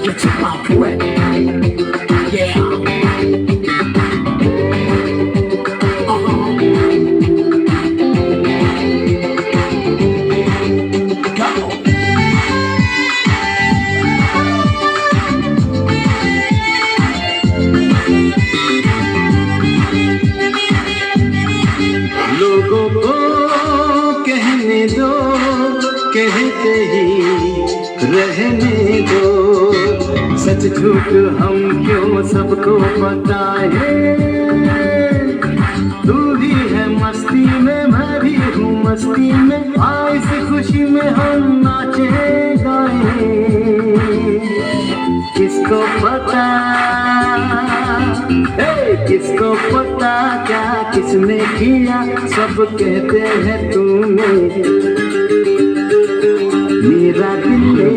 You took my breath. Yeah. लोगों को कहने दो, कहते ही रहने दो, सच झूठ हम क्यों सबको बताए। तू भी है मस्ती में, मैं भी हूँ मस्ती में, आ इस खुशी में हम नाचे गाए। किसको पता, किसको पता क्या किसने किया, सब कहते हैं तूने मेरा दिल